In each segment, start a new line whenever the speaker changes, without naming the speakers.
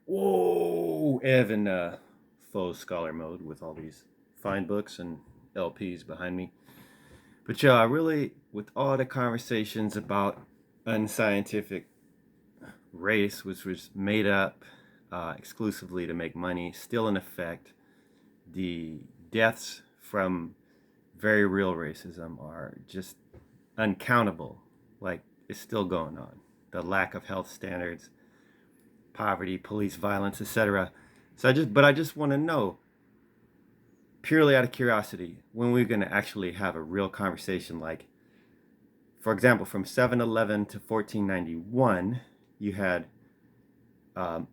Whoa, Evan, faux scholar mode with all these fine books and LPs behind me. But yeah, I really, with all the conversations about unscientific race, which was made up exclusively to make money, still in effect, the deaths from very real racism are just uncountable. Like, it's still going on. The lack of health standards, poverty, police violence, etc. But I just want to know, purely out of curiosity, when we're going to actually have a real conversation. Like, for example, from 711 to 1491, you had um,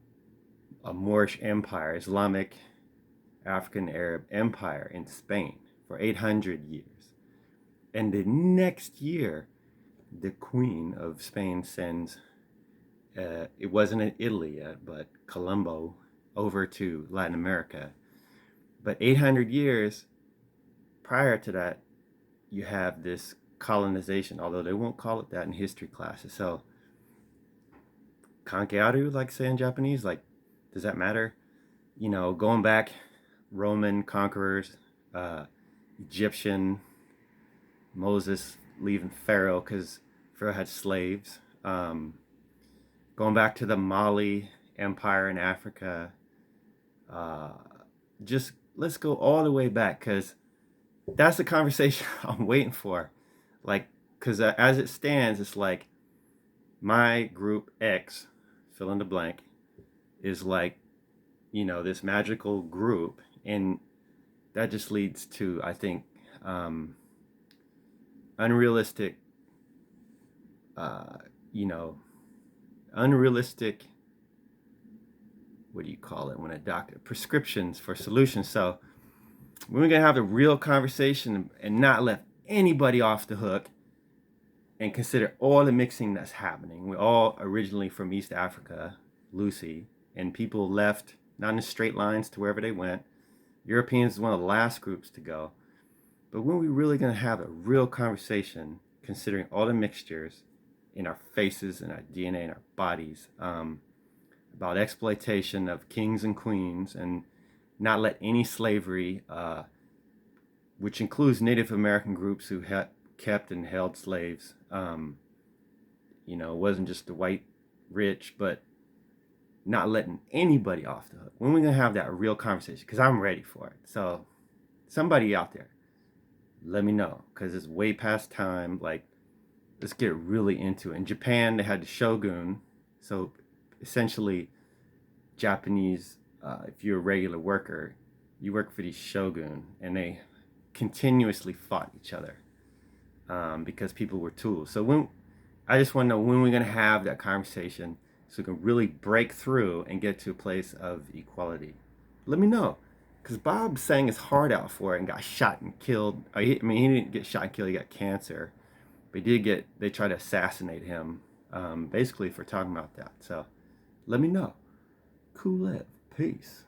a Moorish empire, Islamic African Arab empire in Spain for 800 years. And the next year, the Queen of Spain sends, it wasn't in Italy yet, but Colombo over to Latin America. But 800 years prior to that, you have this colonization, although they won't call it that in history classes. So, kankearu, like say in Japanese, like, does that matter? Going back, Roman conquerors, uh, Egyptian, Moses leaving Pharaoh because Pharaoh had slaves. Going back to the Mali Empire in Africa. Uh, just let's go all the way back because that's the conversation I'm waiting for. Like, because as it stands, it's like my group X, fill in the blank, is like, this magical group. And that just leads to, I think, um, unrealistic, uh, you know, unrealistic, what do you call it when a doctor, prescriptions for solutions. So we're going to have a real conversation and not let anybody off the hook and consider all the mixing that's happening. We're all originally from East Africa, Lucy, and people left not in straight lines to wherever they went. Europeans is one of the last groups to go. But when we really going to have a real conversation, considering all the mixtures in our faces and our DNA and our bodies, about exploitation of kings and queens, and not let any slavery, which includes Native American groups who kept and held slaves. It wasn't just the white rich, but not letting anybody off the hook. When are we gonna have that real conversation? Because I'm ready for it. So, somebody out there, let me know. Because it's way past time. Like, let's get really into it. In Japan, they had the shogun. So, essentially, Japanese, if you're a regular worker, you work for the shogun, and they continuously fought each other because people were tools. So I just want to know when we're going to have that conversation so we can really break through and get to a place of equality. Let me know. Because Bob sang his heart out for it and got shot and killed. He didn't get shot and killed, he got cancer. But they tried to assassinate him basically for talking about that. So let me know. Cool. Peace.